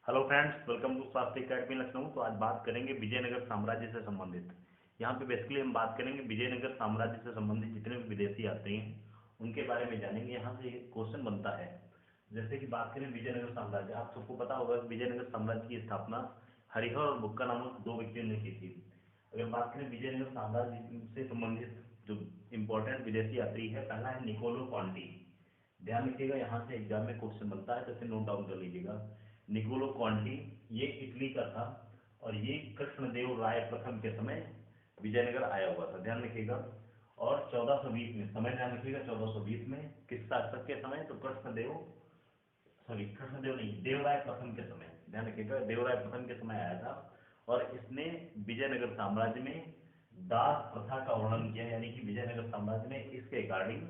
Hello friends, welcome to स्वास्थ्य academy Lucknow. तो आज बात करेंगे विजयनगर साम्राज्य से संबंधित। यहाँ पे बेसिकली हम बात करेंगे विजयनगर साम्राज्य से संबंधित जितने भी विदेशी यात्री हैं उनके बारे में जानेंगे। यहाँ से एक क्वेश्चन बनता है, जैसे कि बात करें विजयनगर साम्राज्य। आप सबको पता होगा कि विजयनगर साम्राज्य की स्थापना हरिहर और बुक्का नामक दो व्यक्तियों ने की थी। अगर बात करें विजयनगर साम्राज्य से संबंधित जो इम्पोर्टेंट विदेशी यात्री है, पहला है निकोलो कॉन्टी। ध्यान रखिएगा, यहाँ से एग्जाम में क्वेश्चन बनता है तो इसे नोट डाउन कर लीजिएगा। निकोलो कॉन्टी, ये इटली का था और ये कृष्णदेव राय प्रथम के समय विजयनगर आया हुआ था। ध्यान रखिएगा। और 1420 में, समय ध्यान रखिएगा, 1420 में किस शासक के समय? तो कृष्णदेव नहीं, देवराय प्रथम के समय। ध्यान रखिएगा, देवराय प्रथम के समय आया था और इसने विजयनगर साम्राज्य में दास प्रथा का वर्णन किया, यानी कि विजयनगर साम्राज्य में इसके अकॉर्डिंग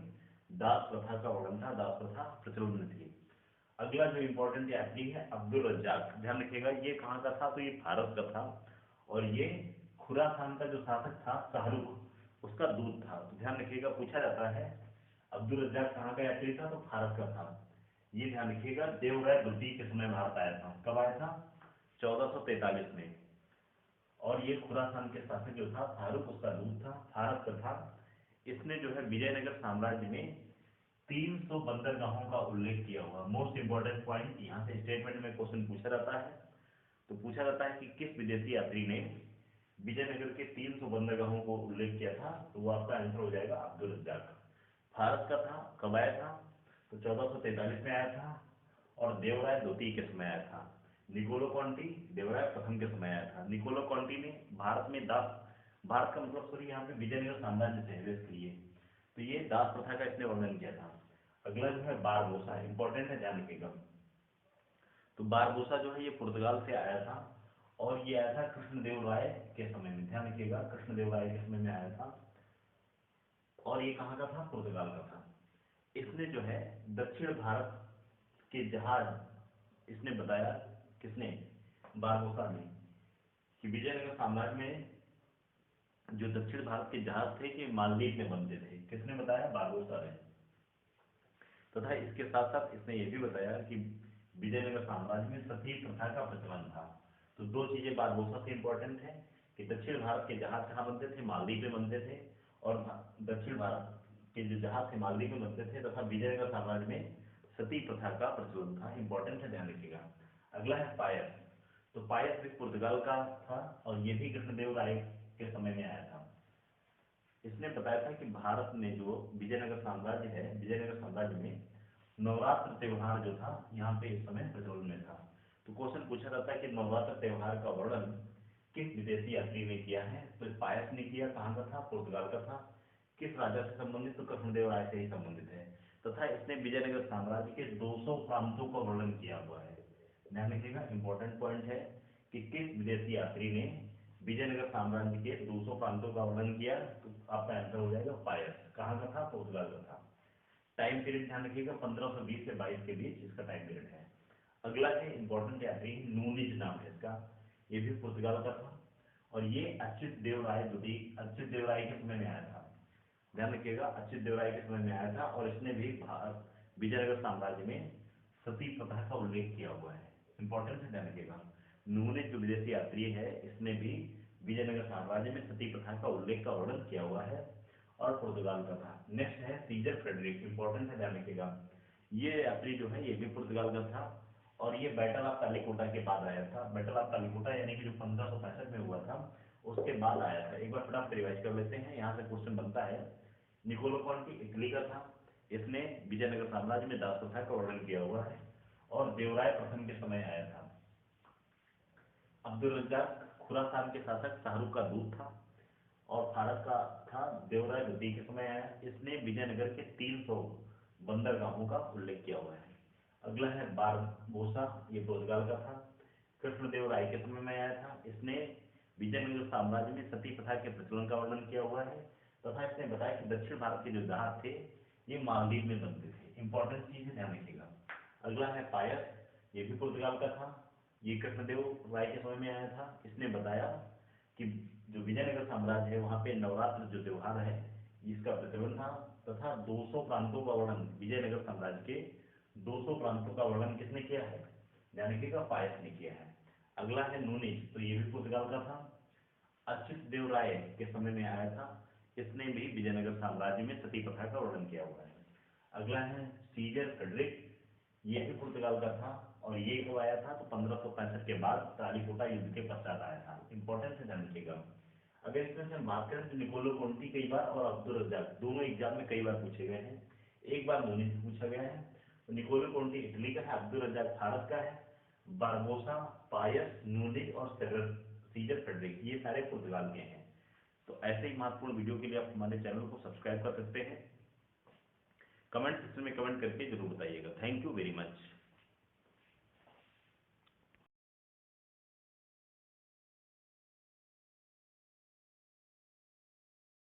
दास प्रथा का वर्णन था, दास प्रथा प्रचलन में थी। अगला जो इम्पोर्टेंट यात्री है अब्दुल रज्जाक। ध्यान रखिएगा, ये कहाँ का था? तो ये भारत का था और ये खुरासान का जो शासक था शाहरुख, उसका दूत था। तो ध्यान रखिएगा, पूछा जाता है अब्दुल रज्जाक कहाँ का यात्री था? तो भारत का था। ये ध्यान रखिएगा, देवराय द्वितीय के समय भारत आया था। कब आया था? 1443 में। और ये खुरासान के शासक जो था शाहरुख, उसका दूत था, भारत का था। इसने जो है विजयनगर साम्राज्य में 300 बंदरगाहों का उल्लेख किया हुआ। मोस्ट इंपोर्टेंट पॉइंट, यहाँ से स्टेटमेंट में क्वेश्चन पूछा जाता है। तो पूछा जाता है कि किस विदेशी यात्री ने विजयनगर के 300 बंदरगाहों को उल्लेख किया था? तो वो आपका आंसर हो जाएगा अब्दुल रज्जाक। भारत का था। कब आया था? तो 1443 में आया था और देवराय द्वितीय के समय आया था। निकोलो कॉन्टी देवराय प्रथम के समय आया था। निकोलो कॉन्टी ने भारत का मतलब सॉरी, यहाँ पे विजयनगर साम्राज्य से है इसलिए। तो ये दास प्रथा का इसने वर्णन किया था। अगला जो है बारबोसा, इंपॉर्टेंट है, ध्यान रखिएगा। तो बारबोसा जो है ये पुर्तगाल से आया था और ये आया था कृष्णदेव राय के समय में। ध्यान रखिएगा, कृष्णदेव राय के समय में आया था और ये कहाँ का था? पुर्तगाल का था। इसने जो है दक्षिण भारत के जहाज, इसने बताया, किसने? बारबोसा ने, कि विजयनगर साम्राज्य में जो दक्षिण भारत के जहाज थे कि मालदीव में बनते थे। किसने बताया? बारबोसा ने। तथा इसके साथ साथ इसने ये भी बताया कि विजयनगर साम्राज्य में सती प्रथा का प्रचलन था। तो दो चीजें बारबोसा से इंपॉर्टेंट है कि दक्षिण भारत के जहाज कहाँ बनते थे? मालदीव में बनते थे। और दक्षिण भारत के जो जहाज थे मालदीव में बनते थे, तथा विजयनगर साम्राज्य में सती प्रथा का प्रचलन था। इंपॉर्टेंट है, ध्यान रखिएगा। अगला है पायस। तो पायस भी पुर्तगाल का था और ये भी कृष्णदेव राय के समय में आया था। इसने बताया था कि भारत में जो विजयनगर साम्राज्य है, विजयनगर साम्राज्य में नवरात्र त्योहार जो था यहाँ पे इस समय प्रचलन में था। तो क्वेश्चन पूछा जाता है कि नवरात्र त्योहार का वर्णन किस विदेशी यात्री ने किया है? तो पायस ने किया। कहाँ का था? पुर्तगाल का था। किस राजा से संबंधित? तो कृष्णदेव राय से ही संबंधित है। तथा इसने विजयनगर साम्राज्य के 200 प्रांतों का वर्णन किया हुआ है। ध्यान रखिएगा, इंपॉर्टेंट पॉइंट है कि किस विदेशी यात्री ने विजयनगर साम्राज्य के 200 प्रांतों का वर्णन किया? तो आपका आंसर हो जाएगा पायस। कहाँ का था? पुर्तगाल का था। टाइम पीरियड ध्यान रखिएगा, 1520 से 22 के बीच इसका टाइम पीरियड है। अगला है इंपॉर्टेंट यात्री, नूनिज नाम है इसका। ये भी पुर्तगाल का था और ये अच्युत देव राय के समय में आया था। ध्यान रखिएगा, अच्युत देव राय के समय में आया था और इसने भी विजयनगर साम्राज्य में सती प्रथा का उल्लेख किया हुआ है। इंपॉर्टेंट है, ध्यान रखिएगा। नूनिज जो विदेशी यात्री है, इसने भी विजयनगर साम्राज्य में सती प्रथा का उल्लेख का वर्णन किया हुआ है और पुर्तगाल का था। नेक्स्ट है सीजर फ्रेडरिक, इंपॉर्टेंट है, ध्यान रखिएगा। ये यात्री जो है ये भी पुर्तगाल का था और ये बैटल ऑफ तालिकोटा के बाद आया था। बैटल ऑफ तालिकोटा यानी कि जो 1565 में हुआ था उसके बाद आया था। एक बार फटाफट रिवाइज कर लेते हैं, यहाँ से क्वेश्चन बनता है। निकोलो कॉन्टी इटली का था। इसने विजयनगर साम्राज्य में दास प्रथा का वर्णन किया हुआ है और देवराय प्रथम के समय आया था। अब्दुल रज्जाक खुरासान के शासक शाहरुख का दूत था और भारत का था, देवराय द्वितीय के समय आया। इसने विजयनगर के 300 बंदरगाहों का उल्लेख किया हुआ है। अगला है बारबोसा, ये पुर्तगाल का था, कृष्णदेव राय के समय में आया था। इसने विजयनगर साम्राज्य में सती प्रथा के प्रचलन का वर्णन किया हुआ है तथा इसने बताया कि दक्षिण भारत के जो जहाज थे ये मालदीव में बनते थे। इंपॉर्टेंट चीज है, ध्यान रखिएगा। अगला है पायस, ये भी पुर्तगाल का था। ये कृष्णदेव राय के समय में आया था। इसने बताया कि जो विजयनगर साम्राज्य है वहाँ पे नवरात्र जो त्योहार है इसका प्रचलन था तथा 200 प्रांतों का वर्णन, विजयनगर साम्राज्य के 200 प्रांतों का वर्णन किसने किया है? ध्यान रखिएगा, पायस ने किया है। अगला है नूनेज, तो ये भी पुर्तगाल का था। अच्युत देव राय के समय में आया था, इसने भी विजयनगर साम्राज्य में सती प्रथा का वर्णन किया हुआ है। अगला है सीजर फ्रेडरिक, ये भी पुर्तगाल का था, और ये कब आया था, तो 1565 के बाद तालिकोटा युद्ध के पश्चात आया था। इंपॉर्टेंट है, ध्यान रखिएगा। अगर इसमें से हम बात करें तो निकोलो कोंटी कई बार और अब्दुल रज्जाक दोनों एग्जाम में कई बार पूछे गए हैं। एक बार नूनी से पूछा गया है। तो निकोलो कोंटी इटली का है, अब्दुल रज्जाक भारत का है, बारबोसा, पायस, नूनेज और सीजर फ्रेडरिक ये सारे पुर्तगाल के हैं। तो ऐसे ही महत्वपूर्ण वीडियो के लिए आप हमारे चैनल को सब्सक्राइब कर सकते हैं। कमेंट सेक्शन में कमेंट करके जरूर बताइएगा। Thank you very much.